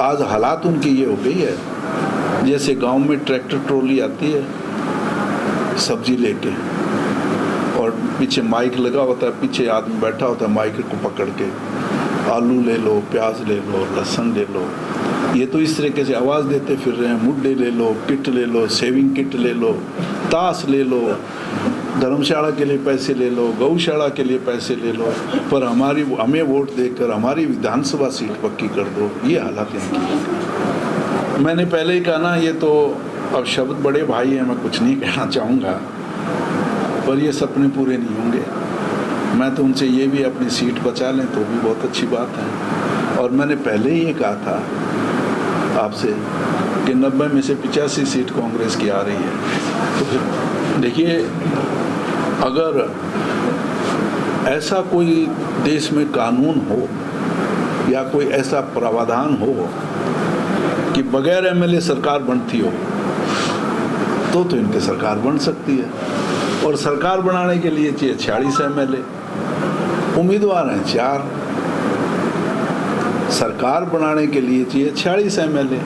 आज हालात उनकी ये हो गई है, जैसे गांव में ट्रैक्टर ट्रॉली आती है सब्जी लेके और पीछे माइक लगा होता है, पीछे आदमी बैठा होता है माइक को पकड़ के, आलू ले लो, प्याज ले लो, लहसुन ले लो। ये तो इस तरीके से आवाज़ देते फिर रहे हैं, मुड्डे ले लो, किट ले लो, सेविंग किट ले लो, ताश ले लो, धर्मशाला के लिए पैसे ले लो, गौशाला के लिए पैसे ले लो, पर हमें वोट देकर हमारी विधानसभा सीट पक्की कर दो। ये हालत इनकी है। मैंने पहले ही कहा ना, ये तो अब शब्द बड़े भाई हैं, मैं कुछ नहीं कहना चाहूँगा, पर ये सपने पूरे नहीं होंगे। मैं तो उनसे ये भी अपनी सीट बचा लें तो भी बहुत अच्छी बात है। और मैंने पहले ही ये कहा था आपसे कि 90 में से 85 सीट कांग्रेस की आ रही है। तो फिर देखिए, अगर ऐसा कोई देश में कानून हो या कोई ऐसा प्रावधान हो कि बगैर एमएलए सरकार बनती हो, तो इनकी सरकार बन सकती है। और सरकार बनाने के लिए चाहिए 46 एमएलए, उम्मीदवार हैं 4। सरकार बनाने के लिए चाहिए 46 एमएलए,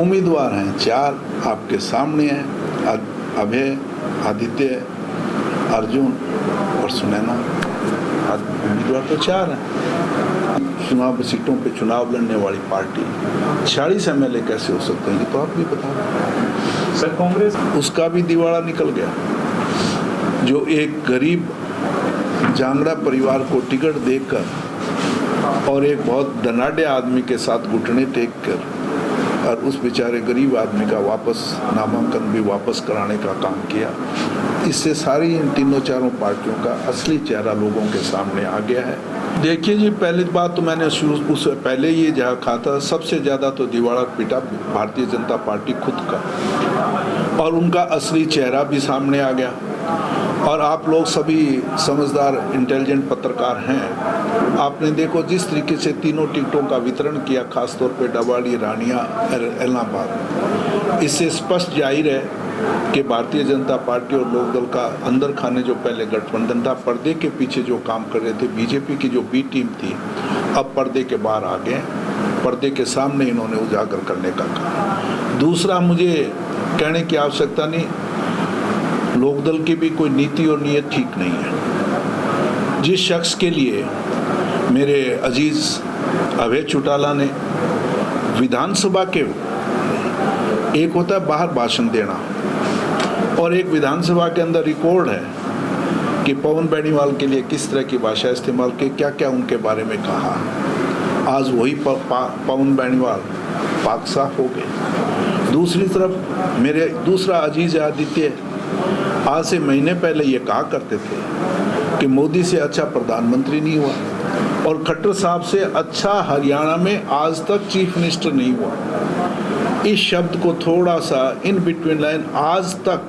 उम्मीदवार हैं 4। आपके सामने हैं अभय, आदित्य, अर्जुन और सुनैना। उम्मीदवार तो 4 हैं। चुनाव सीटों पे चुनाव लड़ने वाली पार्टी 46 एमएलए कैसे हो सकते हैं, ये तो आप भी बता रहे। सर, कांग्रेस उसका भी दिवाला निकल गया। जो एक गरीब जांगड़ा परिवार को टिकट देकर और एक बहुत धनाढ़ आदमी के साथ घुटने टेक कर और उस बेचारे गरीब आदमी का नामांकन भी वापस कराने का काम किया। इससे सारी इन तीनों चारों पार्टियों का असली चेहरा लोगों के सामने आ गया है। देखिए जी, पहली बात तो मैंने उससे पहले ये जहाँ कहा था, सबसे ज़्यादा तो दिवाला पीटा भारतीय जनता पार्टी खुद का, और उनका असली चेहरा भी सामने आ गया। और आप लोग सभी समझदार इंटेलिजेंट पत्रकार हैं, आपने देखो जिस तरीके से तीनों टिकटों का वितरण किया, खासतौर पे डबाड़ी, रानिया, एलनाबाद, इससे स्पष्ट जाहिर है कि भारतीय जनता पार्टी और लोकदल का अंदर खाने जो पहले गठबंधन था, पर्दे के पीछे जो काम कर रहे थे, बीजेपी की जो बी टीम थी, अब पर्दे के बाहर आ गए, पर्दे के सामने इन्होंने उजागर करने का काम। दूसरा, मुझे कहने की आवश्यकता नहीं, लोकदल की भी कोई नीति और नीयत ठीक नहीं है। जिस शख्स के लिए मेरे अजीज अभय चौटाला ने विधानसभा के, एक होता है बाहर भाषण देना और एक विधानसभा के अंदर रिकॉर्ड है कि पवन बेनीवाल के लिए किस तरह की भाषा इस्तेमाल की, क्या क्या उनके बारे में कहा। आज वही पवन बेनीवाल पाक साफ हो गए। दूसरी तरफ मेरे दूसरा अजीज आदित्य आज से महीने पहले ये कहा करते थे कि मोदी से अच्छा प्रधानमंत्री नहीं हुआ और खट्टर साहब से अच्छा हरियाणा में आज तक चीफ मिनिस्टर नहीं हुआ। इस शब्द को थोड़ा सा इन बिटवीन लाइन आज तक,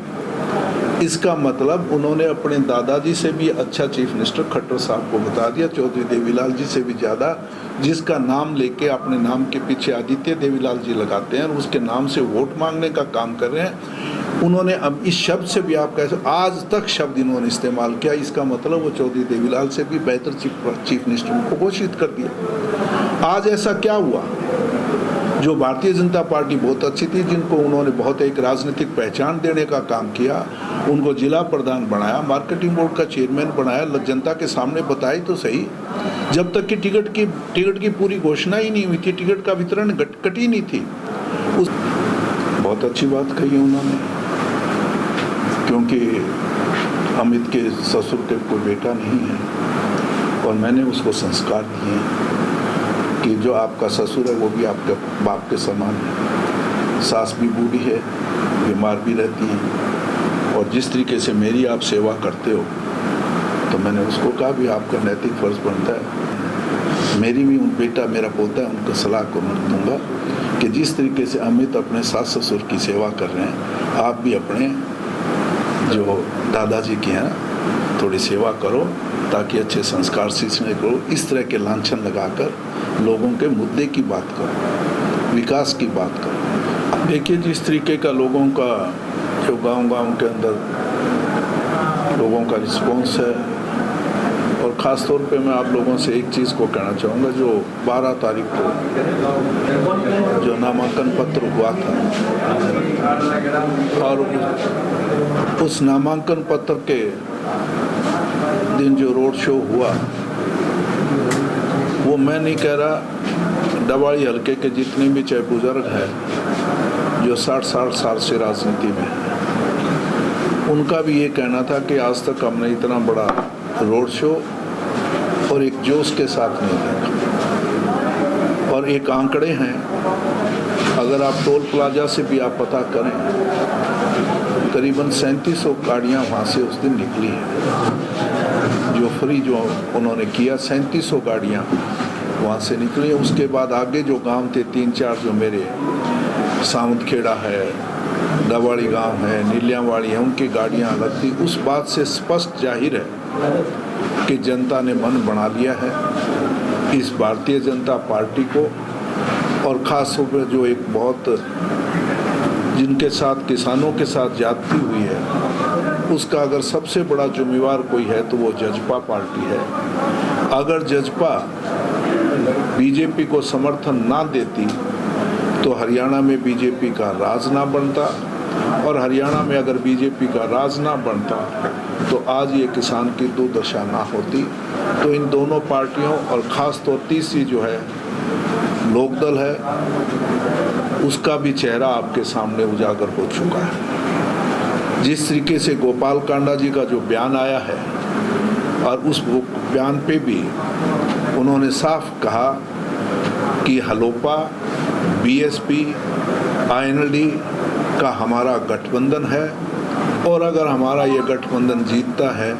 इसका मतलब उन्होंने अपने दादाजी से भी अच्छा चीफ मिनिस्टर खट्टर साहब को बता दिया, चौधरी देवीलाल जी से भी ज़्यादा, जिसका नाम लेके अपने नाम के पीछे आदित्य देवीलाल जी लगाते हैं और उसके नाम से वोट मांगने का काम कर रहे हैं। उन्होंने अब इस शब्द से भी, आप कैसे आज तक शब्द इन्होंने इस्तेमाल किया, इसका मतलब वो चौधरी देवीलाल से भी बेहतर चीफ मिनिस्टर को घोषित कर दिया। आज ऐसा क्या हुआ? जो भारतीय जनता पार्टी बहुत अच्छी थी, जिनको उन्होंने बहुत एक राजनीतिक पहचान देने का काम किया, उनको जिला प्रधान बनाया, मार्केटिंग बोर्ड का चेयरमैन बनाया, जनता के सामने बताई तो सही। जब तक कि टिकट की पूरी घोषणा ही नहीं हुई थी, टिकट का वितरण कटी नहीं थी। बहुत अच्छी बात कही उन्होंने, क्योंकि अमित के ससुर के कोई बेटा नहीं है और मैंने उसको संस्कार दिए कि जो आपका ससुर है वो भी आपके बाप के समान है। सास भी बूढ़ी है, बीमार भी रहती है, और जिस तरीके से मेरी आप सेवा करते हो, तो मैंने उसको कहा भी आपका नैतिक फर्ज बनता है, मेरी भी उन बेटा मेरा पोता है, उनको सलाह को दूंगा कि जिस तरीके से अमित अपने सास ससुर की सेवा कर रहे हैं, आप भी अपने जो दादाजी की हैं थोड़ी सेवा करो, ताकि अच्छे संस्कार सीखने को। इस तरह के लांछन लगाकर लोगों के मुद्दे की बात करो, विकास की बात करो। देखिए, जिस तरीके का लोगों का जो गांव-गांव के अंदर लोगों का रिस्पॉन्स है, और ख़ास तौर पे मैं आप लोगों से एक चीज़ को कहना चाहूँगा, जो 12 तारीख को नामांकन पत्र हुआ था और उस नामांकन पत्र के दिन जो रोड शो हुआ, वो मैं नहीं कह रहा, डवाड़ी हल्के के जितने भी चाहे बुजुर्ग हैं जो 60 साल से राजनीति में हैं, उनका भी ये कहना था कि आज तक हमने इतना बड़ा रोड शो और एक जोश के साथ नहीं देखा। और एक आंकड़े हैं, अगर आप टोल प्लाजा से भी आप पता करें, करीबन 3700 गाड़ियाँ वहाँ से उस दिन निकली हैं, जो फ्री जो उन्होंने किया, 3700 गाड़ियाँ वहाँ से निकली। उसके बाद आगे जो गांव थे 3-4 जो मेरे सावंतखेड़ा है, डवाड़ी गांव है, नीलियावाड़ी है, उनकी गाड़ियाँ अलग थी। उस बात से स्पष्ट जाहिर है कि जनता ने मन बना लिया है इस भारतीय जनता पार्टी को, और ख़ास तौर पर जो एक बहुत जिनके साथ किसानों के साथ ज्यादती हुई है, उसका अगर सबसे बड़ा जिम्मेवार कोई है तो वो जजपा पार्टी है। अगर जजपा बीजेपी को समर्थन ना देती तो हरियाणा में बीजेपी का राज ना बनता, और हरियाणा में अगर बीजेपी का राज ना बनता तो आज ये किसान की दुर्दशा ना होती। तो इन दोनों पार्टियों और ख़ास तौर तीसरी जो है लोकदल है, उसका भी चेहरा आपके सामने उजागर हो चुका है। जिस तरीके से गोपाल कांडा जी का जो बयान आया है, और उस बयान पे भी उन्होंने साफ कहा कि हलोपा, बीएसपी, आईएनएलडी का हमारा गठबंधन है, और अगर हमारा ये गठबंधन जीतता है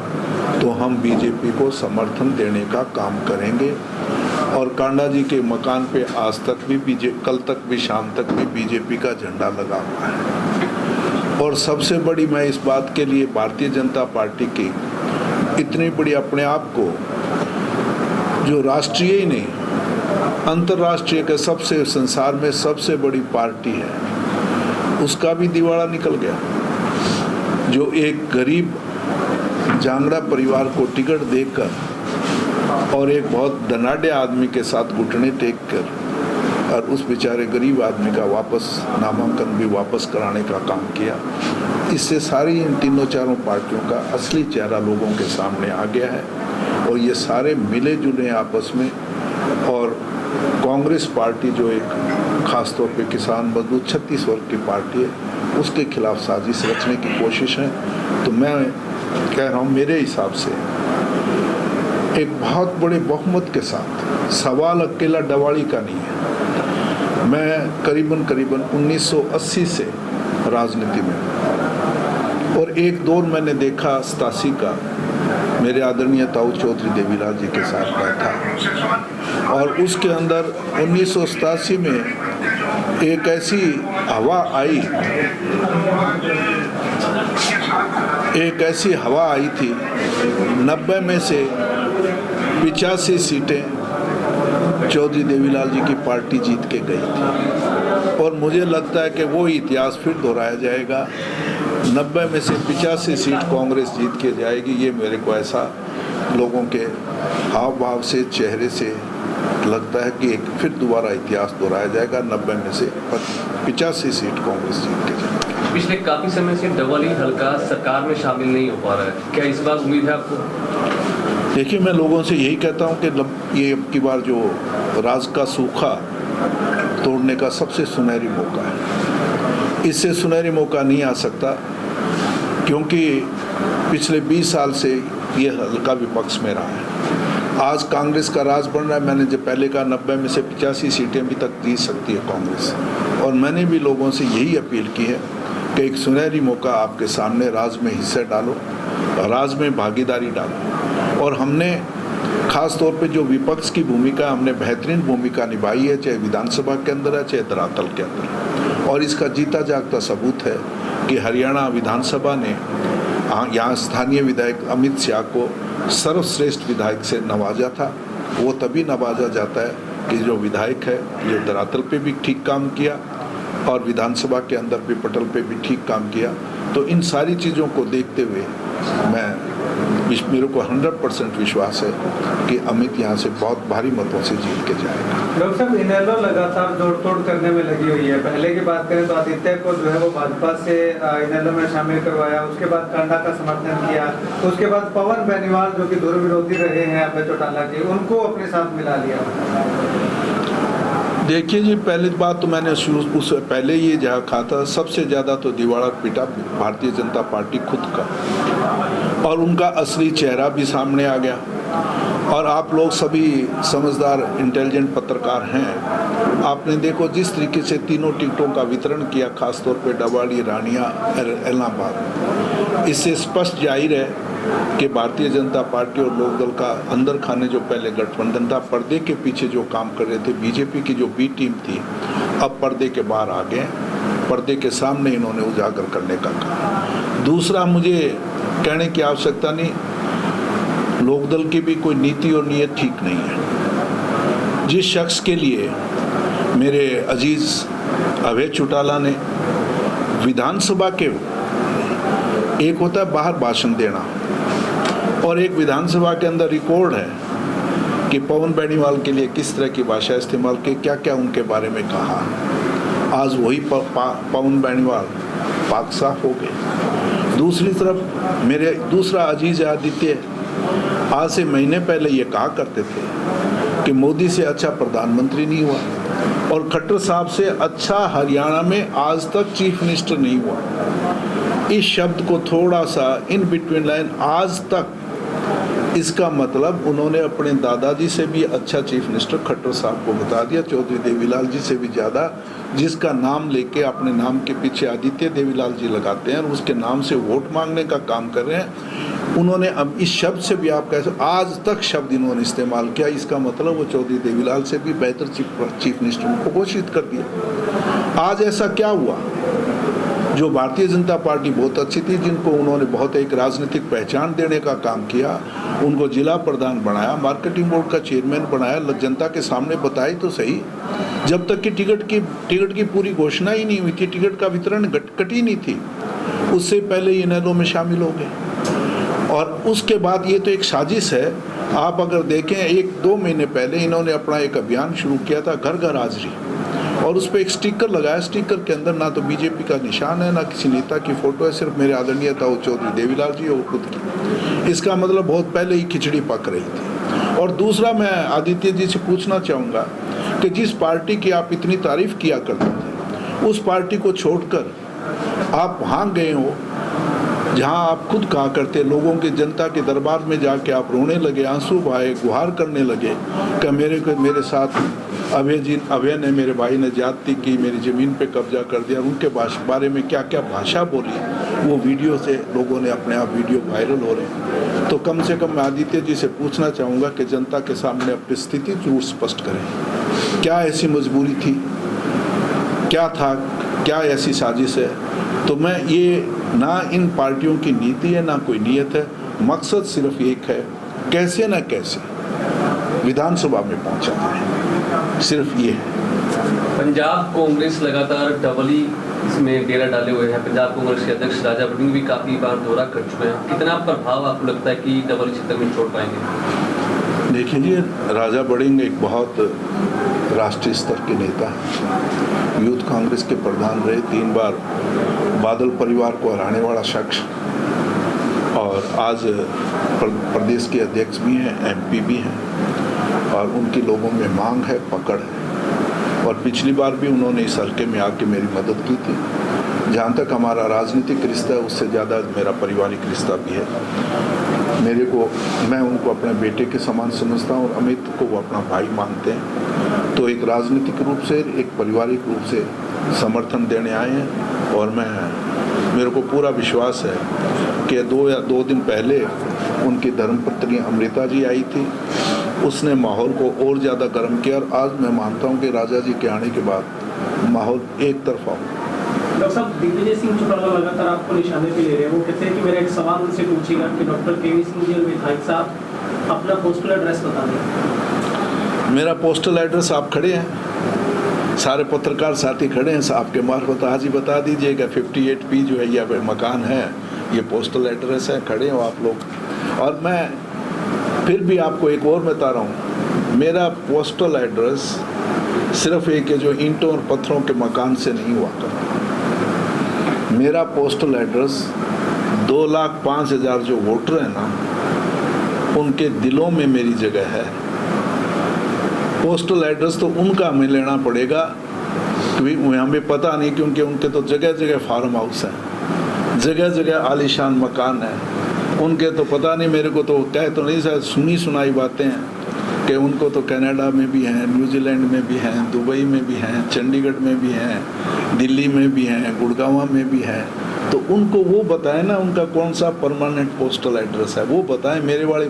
तो हम बीजेपी को समर्थन देने का काम करेंगे। और कांडा जी के मकान पे आज तक भी कल तक भी शाम तक भी बीजेपी का झंडा लगा हुआ है। और सबसे बड़ी मैं इस बात के लिए भारतीय जनता पार्टी की इतनी बड़ी अपने आप को जो राष्ट्रीय ही नहीं अंतर्राष्ट्रीय के सबसे संसार में सबसे बड़ी पार्टी है, उसका भी दिवाला निकल गया। जो एक गरीब जांगड़ा परिवार को टिकट देकर और एक बहुत धनाढ़ आदमी के साथ घुटने टेक कर और उस बेचारे गरीब आदमी का वापस नामांकन भी वापस कराने का काम किया। इससे सारी इन तीनों चारों पार्टियों का असली चेहरा लोगों के सामने आ गया है, और ये सारे मिले जुले आपस में। और कांग्रेस पार्टी जो एक खास तौर पे किसान मजदूर 36 वर्ग की पार्टी है, उसके खिलाफ साजिश रचने की कोशिश है। तो मैं कह रहा हूँ, मेरे हिसाब से एक बहुत बड़े बहुमत के साथ, सवाल अकेला डवाड़ी का नहीं है। मैं करीबन 1980 से राजनीति में, और एक दौर मैंने देखा 87 का, मेरे आदरणीय ताऊ चौधरी देवीलाल जी के साथ बैठा, और उसके अंदर 1987 में एक ऐसी हवा आई थी, 90 में से 85 सीटें चौधरी देवीलाल जी की पार्टी जीत के गई थी। और मुझे लगता है कि वो इतिहास फिर दोहराया जाएगा, 90 में से 85 सीट कांग्रेस जीत के जाएगी। ये मेरे को ऐसा लोगों के हाव भाव से, चेहरे से लगता है कि एक फिर दोबारा इतिहास दोहराया जाएगा। 90 में से 85 सीट कांग्रेस जीत के जाएगी। पिछले काफी समय से डवाड़ी हल्का सरकार में शामिल नहीं हो पा रहा है, क्या इस बार उम्मीद है आपको? देखिए, मैं लोगों से यही कहता हूं कि ये अब की बार जो राज का सूखा तोड़ने का सबसे सुनहरी मौका है। इससे सुनहरी मौका नहीं आ सकता, क्योंकि पिछले 20 साल से ये हल्का विपक्ष में रहा है। आज कांग्रेस का राज बन रहा है। मैंने जब पहले कहा 90 में से 85 सीटें भी तक जीत सकती है कांग्रेस, और मैंने भी लोगों से यही अपील की है कि एक सुनहरी मौका आपके सामने, राज में हिस्सा डालो, राज में भागीदारी डालो। और हमने खास तौर पे जो विपक्ष की भूमिका, हमने बेहतरीन भूमिका निभाई है, चाहे विधानसभा के अंदर है, चाहे धरातल के अंदर। और इसका जीता जागता सबूत है कि हरियाणा विधानसभा ने यहाँ स्थानीय विधायक अमित शाह को सर्वश्रेष्ठ विधायक से नवाजा था। वो तभी नवाजा जाता है कि जो विधायक है ये धरातल पे भी ठीक काम किया और विधानसभा के अंदर भी पटल पे भी ठीक काम किया। तो इन सारी चीज़ों को देखते हुए मैं मेरे को 100% विश्वास है कि अमित यहाँ से बहुत भारी मतों से जीत के जाएगा। डॉक्टर साहब, इनेलो लगातार जोड़ तोड़ करने में लगी हुई है। पहले की बात करें तो आदित्य को जो है वो भाजपा से इनेलो में शामिल करवाया, उसके बाद कांडा का समर्थन किया, उसके बाद पवन बेनीवाल जो कि दूर विरोधी रहे हैं अभय चौटाला के, उनको अपने साथ मिला लिया। देखिए जी, पहली बात तो मैंने उस पहले ये जहाँ कहा था, सबसे ज़्यादा तो दीवार पीटा भारतीय जनता पार्टी खुद का, और उनका असली चेहरा भी सामने आ गया। और आप लोग सभी समझदार इंटेलिजेंट पत्रकार हैं, आपने देखो जिस तरीके से तीनों टिकटों का वितरण किया, खासतौर पे डबाड़ी, रानिया, इलाहाबाद, इससे स्पष्ट जाहिर है कि भारतीय जनता पार्टी और लोकदल का अंदर खाने जो पहले गठबंधन था, पर्दे के पीछे जो काम कर रहे थे, बीजेपी की जो बी टीम थी, अब पर्दे के बाहर आ गए, पर्दे के सामने इन्होंने उजागर करने का कहा। दूसरा, मुझे कहने की आवश्यकता नहीं, लोकदल की भी कोई नीति और नीयत ठीक नहीं है। जिस शख्स के लिए मेरे अजीज अभय चौटाला ने विधानसभा के, एक होता है बाहर भाषण देना, और एक विधानसभा के अंदर रिकॉर्ड है कि पवन बेनीवाल के लिए किस तरह की भाषा इस्तेमाल की, क्या क्या उनके बारे में कहा। आज वही पवन बेनीवाल पाक साफ हो गए। दूसरी तरफ मेरे दूसरा अजीज आदित्य आज से महीने पहले ये कहा करते थे कि मोदी से अच्छा प्रधानमंत्री नहीं हुआ, और खट्टर साहब से अच्छा हरियाणा में आज तक चीफ मिनिस्टर नहीं हुआ। इस शब्द को थोड़ा सा इन बिटवीन लाइन, आज तक, इसका मतलब उन्होंने अपने दादाजी से भी अच्छा चीफ मिनिस्टर खट्टर साहब को बता दिया, चौधरी देवीलाल जी से भी ज़्यादा, जिसका नाम लेके अपने नाम के पीछे आदित्य देवीलाल जी लगाते हैं और उसके नाम से वोट मांगने का काम कर रहे हैं। उन्होंने अब इस शब्द से भी, आप कैसे, आज तक शब्द इन्होंने इस्तेमाल किया, इसका मतलब वो चौधरी देवीलाल से भी बेहतर चीफ मिनिस्टर को घोषित कर दिया। आज ऐसा क्या हुआ? जो भारतीय जनता पार्टी बहुत अच्छी थी, जिनको उन्होंने बहुत एक राजनीतिक पहचान देने का काम किया, उनको जिला प्रधान बनाया, मार्केटिंग बोर्ड का चेयरमैन बनाया, जनता के सामने बताई तो सही, जब तक कि टिकट की पूरी घोषणा ही नहीं हुई थी, टिकट का वितरण कटी नहीं थी, उससे पहले इनेलो में शामिल हो गए। और उसके बाद ये तो एक साजिश है। आप अगर देखें, 1-2 महीने पहले इन्होंने अपना एक अभियान शुरू किया था, घर घर हाजिरी, और उस पर एक स्टिकर लगाया। स्टिकर के अंदर ना तो बीजेपी का निशान है, ना किसी नेता की फोटो है, सिर्फ मेरे आदरणीय था वो चौधरी देवीलाल जी और खुद की। इसका मतलब बहुत पहले ही खिचड़ी पक रही थी। और दूसरा, मैं आदित्य जी से पूछना चाहूँगा कि जिस पार्टी की आप इतनी तारीफ किया करते थे, उस पार्टी को छोड़कर आप वहाँ गए हो जहाँ आप खुद कहा करते, लोगों के, जनता के दरबार में जाके आप रोने लगे, आंसू बहाए, गुहार करने लगे कि मेरे साथ अभय ने, मेरे भाई ने ज्यादती की, मेरी ज़मीन पे कब्जा कर दिया। उनके बारे में क्या क्या भाषा बोली, वो वीडियो से लोगों ने अपने आप वीडियो वायरल हो रहे हैं। तो कम से कम मैं आदित्य जी से पूछना चाहूँगा कि जनता के सामने अपनी स्थिति जरूर स्पष्ट करें। क्या ऐसी मजबूरी थी, क्या था, क्या ऐसी साजिश है? तो मैं ये, ना इन पार्टियों की नीति है, ना कोई नीयत है, मकसद सिर्फ एक है, कैसे न कैसे विधानसभा में पहुंचा जाए, सिर्फ ये है। पंजाब कांग्रेस लगातार डबली इसमें डेरा डाले हुए हैं। पंजाब कांग्रेस के अध्यक्ष राजा वड़िंग भी काफ़ी बार दौरा कर चुके हैं। कितना प्रभाव आपको लगता है कि डबली क्षेत्र में छोड़ पाएंगे? देखिए जी, राजा वड़िंग एक बहुत राष्ट्रीय स्तर के नेता हैं, यूथ कांग्रेस के प्रधान रहे, 3 बार बादल परिवार को हराने वाला शख्स, और आज प्रदेश के अध्यक्ष भी हैं, एमपी भी हैं, और उनकी लोगों में मांग है, पकड़ है। और पिछली बार भी उन्होंने इस हल्के में आके मेरी मदद की थी। जहाँ तक हमारा राजनीतिक रिश्ता है, उससे ज़्यादा मेरा पारिवारिक रिश्ता भी है। मैं उनको अपने बेटे के समान समझता हूँ, और अमित को वो अपना भाई मानते हैं। तो एक राजनीतिक रूप से, एक पारिवारिक रूप से समर्थन देने आए हैं। और मेरे को पूरा विश्वास है कि 2 दिन पहले उनकी धर्मपत्नी अमृता जी आई थी, उसने माहौल को और ज़्यादा गर्म किया। और आज मैं मानता हूँ कि राजा जी के आने के बाद माहौल एक तरफा हो। डॉक्टर साहब, दिग्विजय सिंह चौटाला लगातार आपको निशाने पे ले रहे हैं। वो कहते हैं कि मेरा एक सवाल उनसे पूछेगा कि डॉक्टर केवी सिंह जी और विधायक साहब अपना पोस्टल एड्रेस बता दें। मेरा पोस्टल एड्रेस आप खड़े हैं, सारे पत्रकार साथी खड़े हैं, आपके मार्फत आज ही बता दीजिएगा। 58P जो है ये मकान है, ये पोस्टल एड्रेस है, खड़े हो आप लोग। और मैं फिर भी आपको एक और बता रहा हूँ, मेरा पोस्टल एड्रेस सिर्फ एक है जो ईंटों और पत्थरों के मकान से नहीं हुआ करता। मेरा पोस्टल एड्रेस 2,05,000 जो वोटर हैं ना, उनके दिलों में मेरी जगह है। पोस्टल एड्रेस तो उनका हमें लेना पड़ेगा, क्योंकि हमें पता नहीं, क्योंकि उनके तो जगह जगह फार्म हाउस हैं, जगह जगह आलीशान मकान है। उनके तो पता नहीं, मेरे को तो कह तो नहीं, शायद सुनी सुनाई बातें हैं कि उनको तो कनाडा में भी हैं, न्यूजीलैंड में भी हैं, दुबई में भी हैं, चंडीगढ़ में भी हैं, दिल्ली में भी हैं, गुड़गांव में भी हैं। तो उनको वो बताएं ना, उनका कौन सा परमानेंट पोस्टल एड्रेस है वो बताएं। मेरे वाले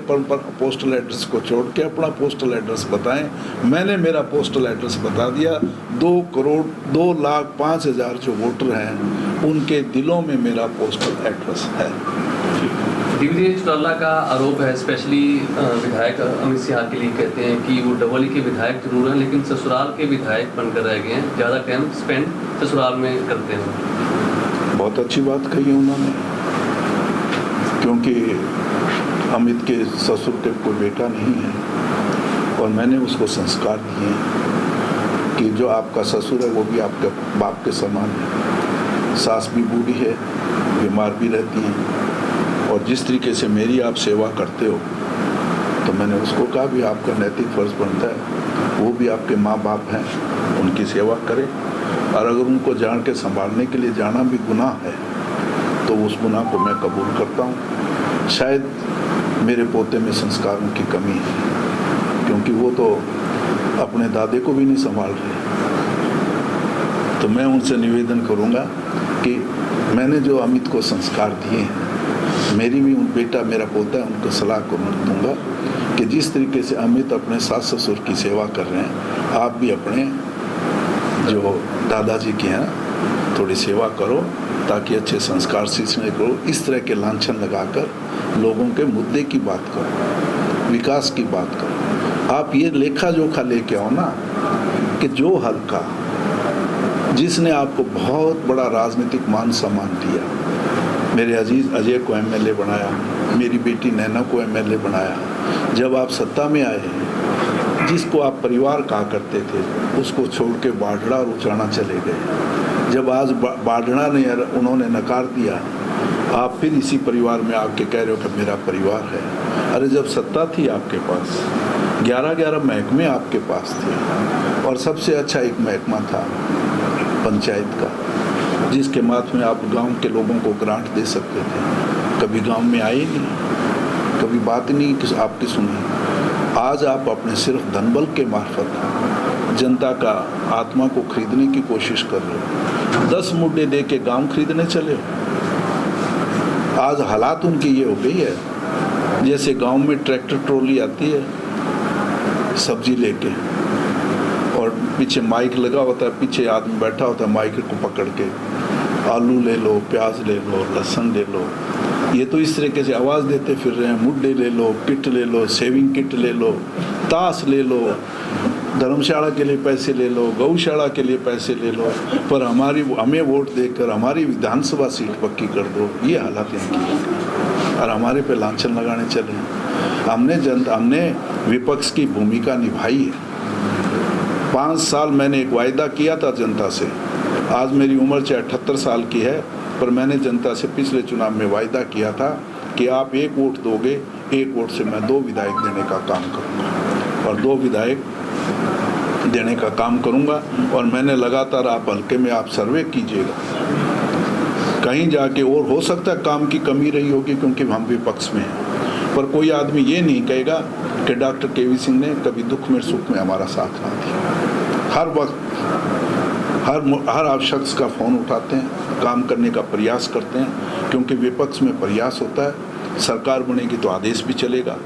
पोस्टल एड्रेस को छोड़ के अपना पोस्टल एड्रेस बताएं। मैंने मेरा पोस्टल एड्रेस बता दिया। 2,02,05,000 जो वोटर हैं, उनके दिलों में मेरा पोस्टल एड्रेस है। दिग्विजय चौटाला का आरोप है, स्पेशली विधायक अमित सिंह के लिए कहते हैं कि वो डबली के विधायक जरूर हैं, लेकिन ससुराल के विधायक बनकर रह गए हैं, ज़्यादा टाइम स्पेंड ससुराल में करते हैं। बहुत अच्छी बात कही है उन्होंने, क्योंकि अमित के ससुर के कोई बेटा नहीं है और मैंने उसको संस्कार दिए हैं कि जो आपका ससुर है वो भी आपके बाप के समान है। सास भी बूढ़ी है, बीमार भी रहती हैं, और जिस तरीके से मेरी आप सेवा करते हो, तो मैंने उसको कहा भी आपका नैतिक फर्ज बनता है, वो भी आपके माँ बाप हैं, उनकी सेवा करें, और अगर उनको जान के संभालने के लिए जाना भी गुनाह है तो उस गुनाह को मैं कबूल करता हूँ। शायद मेरे पोते में संस्कारों की कमी है, क्योंकि वो तो अपने दादे को भी नहीं संभाल रहे। तो मैं उनसे निवेदन करूँगा कि मैंने जो अमित को संस्कार दिए हैं, मेरी भी उन बेटा मेरा पोता है, उनको सलाह को दूंगा कि जिस तरीके से अमित अपने सास ससुर की सेवा कर रहे हैं, आप भी अपने जो दादाजी की हैं थोड़ी सेवा करो, ताकि अच्छे संस्कार सीखने को। इस तरह के लांछन लगाकर लोगों के मुद्दे की बात करो, विकास की बात करो। आप ये लेखा जोखा लेके आओ ना कि जो हल्का जिसने आपको बहुत बड़ा राजनीतिक मान सम्मान दिया, मेरे अजीज अजय को एमएलए बनाया, मेरी बेटी नैना को एमएलए बनाया, जब आप सत्ता में आए, जिसको आप परिवार कहा करते थे उसको छोड़ के बाढ़ड़ा और उचाना चले गए। जब आज बाढ़ड़ा ने उन्होंने नकार दिया, आप फिर इसी परिवार में आके कह रहे हो कि मेरा परिवार है। अरे जब सत्ता थी आपके पास, 11 महकमे आपके पास थे, और सबसे अच्छा एक महकमा था पंचायत का, जिसके माध्यम आप गांव के लोगों को ग्रांट दे सकते थे। कभी गांव में आए नहीं, कभी बात नहीं कि आपकी सुनी। आज आप अपने सिर्फ धनबल के मार्फत जनता का आत्मा को खरीदने की कोशिश कर रहे हो। 10 मुड्डे दे के गाँव खरीदने चले हो। आज हालात उनकी ये हो गई है, जैसे गांव में ट्रैक्टर ट्रॉली आती है सब्जी लेके, और पीछे माइक लगा होता है, पीछे आदमी बैठा होता है माइक को पकड़ के, आलू ले लो, प्याज ले लो, लहसुन ले लो। ये तो इस तरीके से आवाज़ देते फिर रहे हैं, मुड्डे ले लो, किट ले लो, सेविंग किट ले लो, ताश ले लो, धर्मशाला के लिए पैसे ले लो, गौशाला के लिए पैसे ले लो, पर हमें वोट देकर हमारी विधानसभा सीट पक्की कर दो। ये हालात इनकी है और हमारे पे लांछन लगाने चले हैं। हमने विपक्ष की भूमिका निभाई है। 5 साल मैंने एक वायदा किया था जनता से। आज मेरी उम्र 78 साल की है, पर मैंने जनता से पिछले चुनाव में वायदा किया था कि आप 1 वोट दोगे, 1 वोट से मैं 2 विधायक देने का काम करूंगा, और 2 विधायक देने का काम करूंगा। और मैंने लगातार, आप हल्के में आप सर्वे कीजिएगा, कहीं जाके, और हो सकता है काम की कमी रही होगी क्योंकि हम विपक्ष में हैं, पर कोई आदमी ये नहीं कहेगा कि डॉक्टर केवी सिंह ने कभी दुख में सुख में हमारा साथ ना दिया। हर वक्त हर आप शख्स का फ़ोन उठाते हैं, काम करने का प्रयास करते हैं, क्योंकि विपक्ष में प्रयास होता है। सरकार बनेगी तो आदेश भी चलेगा,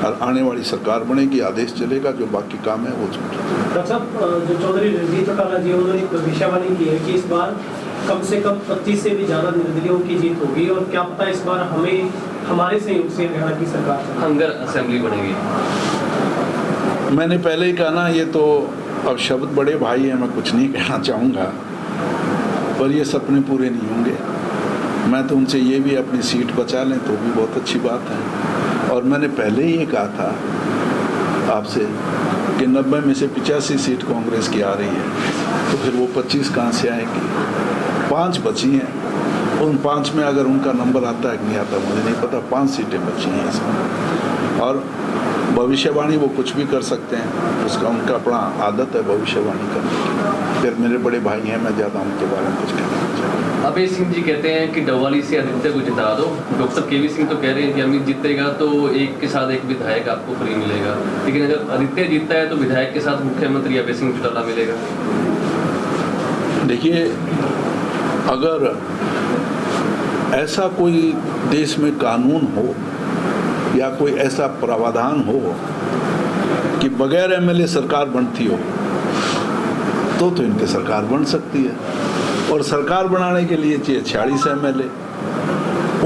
और आने वाली सरकार बनेगी, आदेश चलेगा, जो बाकी काम है वो डॉक्टर साहब, जो चौधरी रणजीत चौटाला जी, उन्होंने एक भविष्यवाणी की है कि इस बार कम से कम 25 से भी ज़्यादा निर्दलीयों की जीत होगी, और क्या पता इस बार हमारे सहयोग से हरियाणा की सरकार हंगर असेंबली बनेगी। मैंने पहले ही कहा ना, ये तो अब शब्द बड़े भाई हैं, मैं कुछ नहीं कहना चाहूँगा, पर ये सपने पूरे नहीं होंगे। मैं तो उनसे ये भी अपनी सीट बचा लें तो भी बहुत अच्छी बात है, और मैंने पहले ही ये कहा था आपसे कि 90 में से 85 सीट कांग्रेस की आ रही है, तो फिर वो 25 कहाँ से आएंगी? 5 बची हैं, उन 5 में अगर उनका नंबर आता है कि नहीं आता मुझे नहीं पता, 5 सीटें बची हैं इसमें। और भविष्यवाणी वो कुछ भी कर सकते हैं, उसका उनका अपना आदत है भविष्यवाणी करने की। फिर मेरे बड़े भाई हैं, मैं ज़्यादा उनके बारे में कुछ कहना नहीं चाहता। अभय सिंह जी कहते हैं कि डबवाली से आदित्य को जिता दो। डॉक्टर केवी सिंह तो कह रहे हैं कि अमित जीतेगा तो एक के साथ एक विधायक आपको फ्री मिलेगा, लेकिन अगर आदित्य जीतता है तो विधायक के साथ मुख्यमंत्री अभय सिंह चौटाला मिलेगा। देखिए, अगर ऐसा कोई देश में कानून हो या कोई ऐसा प्रावधान हो कि बगैर एमएलए सरकार बनती हो, तो इनके सरकार बन सकती है। और सरकार बनाने के लिए चाहिए 46 एमएलए,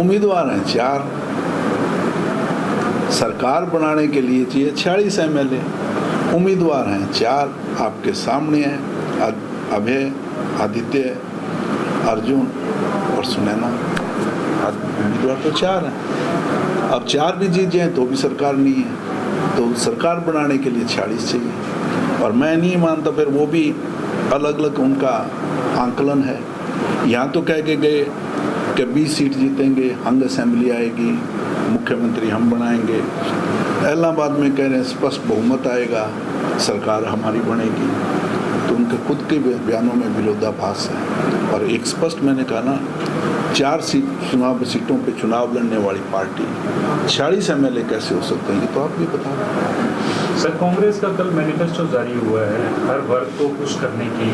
उम्मीदवार हैं 4। सरकार बनाने के लिए चाहिए 46 एमएलए, उम्मीदवार हैं 4। आपके सामने हैं अभय, आदित्य, अर्जुन और सुनैना। उम्मीदवार तो 4 हैं। अब 4 भी जीत जाएं तो भी सरकार नहीं है, तो सरकार बनाने के लिए 46 चाहिए। और मैं नहीं मानता, फिर वो भी अलग अलग उनका आंकलन है। यहाँ तो कह के गए कि 20 सीट जीतेंगे, हंग असेंबली आएगी, मुख्यमंत्री हम बनाएंगे। इलाहाबाद में कह रहे हैं स्पष्ट बहुमत आएगा, सरकार हमारी बनेगी। तो उनके खुद के बयानों में विरोधाभास है। और एक स्पष्ट मैंने कहा ना, 4 सीटों पे चुनाव लड़ने वाली पार्टी 46 एमएलए कैसे हो सकते हैं, ये तो आप भी बता रहे हैं। सर, कांग्रेस का कल मैनिफेस्टो जारी हुआ है, हर वर्ग को खुश करने की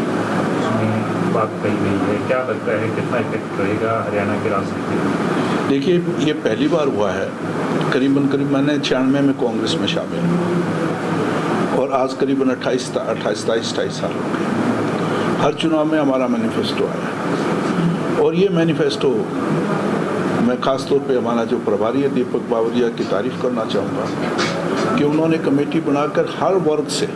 उसमें बात कही गई है। क्या लगता है कितना इफेक्ट रहेगा हरियाणा की राजनीति में? देखिए, ये पहली बार हुआ है। करीब मैंने 96 में कांग्रेस में शामिल हूँ और आज करीबन 28 साल हो गए। हर चुनाव में हमारा मैनिफेस्टो आया और ये मैनिफेस्टो मैं ख़ास तौर पे हमारा जो प्रभारी है दीपक बावरिया की तारीफ़ करना चाहूँगा कि उन्होंने कमेटी बनाकर हर वर्ग से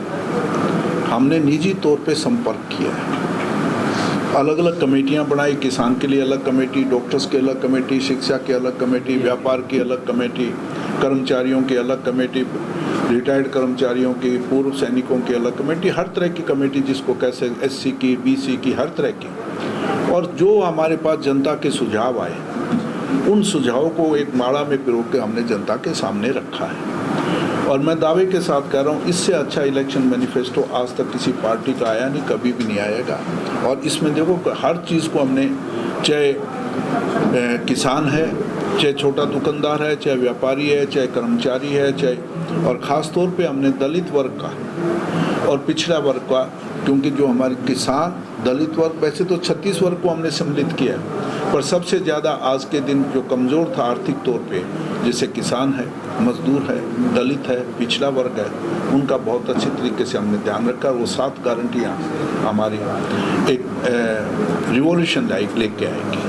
हमने निजी तौर पे संपर्क किया है। अलग अलग कमेटियां बनाई, किसान के लिए अलग कमेटी, डॉक्टर्स की अलग कमेटी, शिक्षा की अलग कमेटी, व्यापार की अलग कमेटी, कर्मचारियों की अलग कमेटी, रिटायर्ड कर्मचारियों की, पूर्व सैनिकों की अलग कमेटी, हर तरह की कमेटी जिसको कैसे एससी की, बीसी की, हर तरह की। और जो हमारे पास जनता के सुझाव आए उन सुझावों को एक माला में पिरो के हमने जनता के सामने रखा है। और मैं दावे के साथ कह रहा हूँ, इससे अच्छा इलेक्शन मैनिफेस्टो आज तक किसी पार्टी का आया नहीं, कभी भी नहीं आएगा। और इसमें देखो हर चीज़ को हमने, चाहे किसान है, चाहे छोटा दुकानदार है, चाहे व्यापारी है, चाहे कर्मचारी है, चाहे, और ख़ास तौर पे हमने दलित वर्ग का और पिछड़ा वर्ग का, क्योंकि जो हमारे किसान, दलित वर्ग, वैसे तो 36 वर्ग को हमने सम्मिलित किया है, पर सबसे ज़्यादा आज के दिन जो कमज़ोर था आर्थिक तौर पे, जैसे किसान है, मजदूर है, दलित है, पिछड़ा वर्ग है, उनका बहुत अच्छे तरीके से हमने ध्यान रखा। वो 7 गारंटियाँ हमारी एक रिवॉल्यूशन लाइक लेके आएंगी।